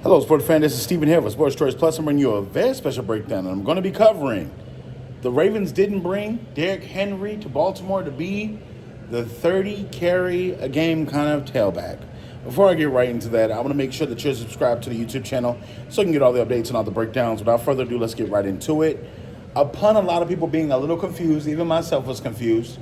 Hello, sports fan. This is Stephen here for Sports Choice Plus. I'm bringing you a very special breakdown, and I'm going to be covering the Ravens didn't bring Derrick Henry to Baltimore to be the 30 carry a game kind of tailback. Before I get right into that, I want to make sure that you're subscribed to the YouTube channel so you can get all the updates and all the breakdowns. Without further ado, let's get right into it. Upon a lot of people being a little confused, even myself was confused,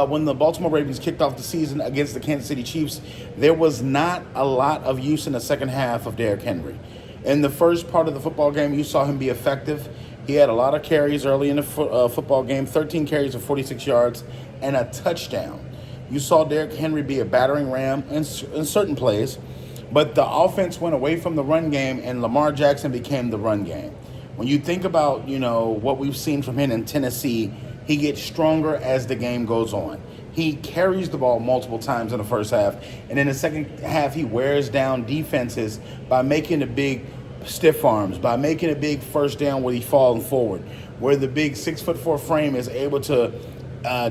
when the Baltimore Ravens kicked off the season against the Kansas City Chiefs, there was not a lot of use in the second half of Derrick Henry. In the first part of the football game, you saw him be effective. He had a lot of carries early in the football game, 13 carries of 46 yards and a touchdown. You saw Derrick Henry be a battering ram in certain plays, but the offense went away from the run game and Lamar Jackson became the run game. When you think about, what we've seen from him in Tennessee, he gets stronger as the game goes on. He carries the ball multiple times in the first half, and in the second half, he wears down defenses by making the big stiff arms, by making a big first down where he's falling forward, where the big 6'4" frame is able to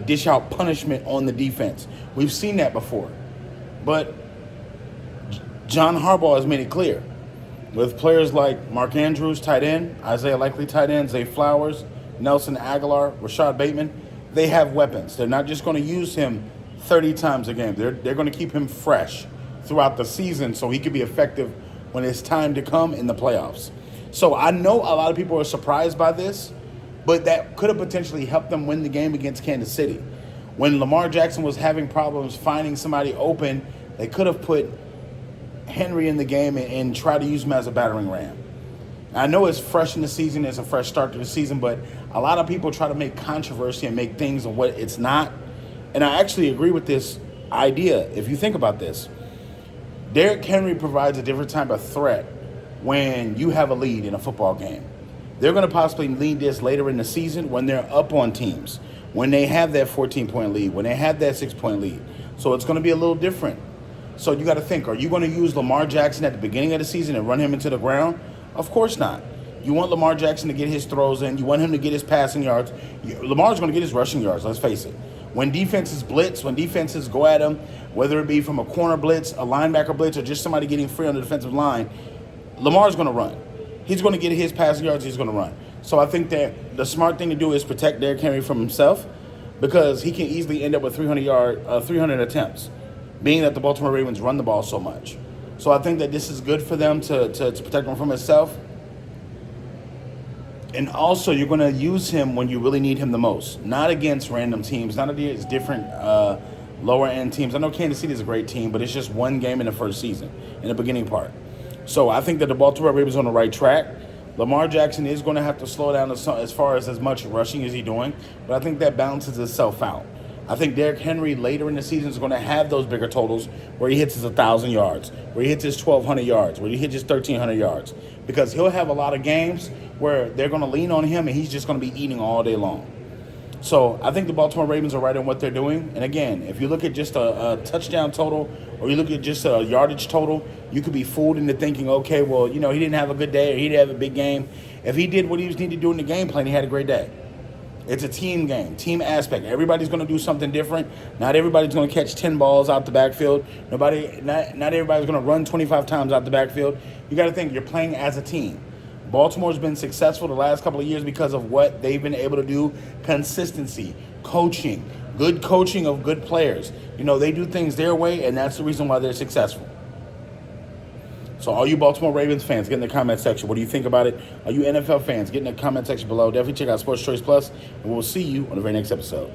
dish out punishment on the defense. We've seen that before. But John Harbaugh has made it clear. With players like Mark Andrews, tight end, Isaiah Likely, tight end, Zay Flowers, Nelson Aguilar, Rashad Bateman, they have weapons. They're not just going to use him 30 times a game. They're going to keep him fresh throughout the season so he can be effective when it's time to come in the playoffs. So I know a lot of people are surprised by this, but that could have potentially helped them win the game against Kansas City. When Lamar Jackson was having problems finding somebody open, they could have put Henry in the game and try to use him as a battering ram. I know it's fresh in the season, it's a fresh start to the season, but a lot of people try to make controversy and make things of what it's not. And I actually agree with this idea. If you think about this, Derrick Henry provides a different type of threat when you have a lead in a football game. They're going to possibly need this later in the season when they're up on teams, when they have that 14-point lead, when they have that 6-point lead. So it's going to be a little different. So you got to think, are you going to use Lamar Jackson at the beginning of the season and run him into the ground? Of course not. You want Lamar Jackson to get his throws in. You want him to get his passing yards. Lamar's going to get his rushing yards, let's face it. When defenses blitz, when defenses go at him, whether it be from a corner blitz, a linebacker blitz, or just somebody getting free on the defensive line, Lamar's going to run. He's going to get his passing yards. He's going to run. So I think that the smart thing to do is protect Derrick Henry from himself because he can easily end up with 300 attempts, being that the Baltimore Ravens run the ball so much. So I think that this is good for them to protect him from himself. And also, you're going to use him when you really need him the most, not against random teams, not against different lower-end teams. I know Kansas City is a great team, but it's just one game in the first season, in the beginning part. So I think that the Baltimore Ravens are on the right track. Lamar Jackson is going to have to slow down as far as much rushing as he's doing, but I think that balances itself out. I think Derrick Henry later in the season is going to have those bigger totals where he hits his 1,000 yards, where he hits his 1,200 yards, where he hits his 1,300 yards, because he'll have a lot of games where they're going to lean on him and he's just going to be eating all day long. So I think the Baltimore Ravens are right in what they're doing. And again, if you look at just a touchdown total or you look at just a yardage total, you could be fooled into thinking, okay, well, he didn't have a good day or he didn't have a big game. If he did what he was needed to do in the game plan, he had a great day. It's a team game, team aspect. Everybody's going to do something different. Not everybody's going to catch 10 balls out the backfield. Not everybody's going to run 25 times out the backfield. You got to think you're playing as a team. Baltimore's been successful the last couple of years because of what they've been able to do. Consistency, coaching, good coaching of good players. They do things their way, and that's the reason why they're successful. So all you Baltimore Ravens fans, get in the comment section. What do you think about it? All you NFL fans, get in the comment section below. Definitely check out Sports Choice Plus, and we'll see you on the very next episode.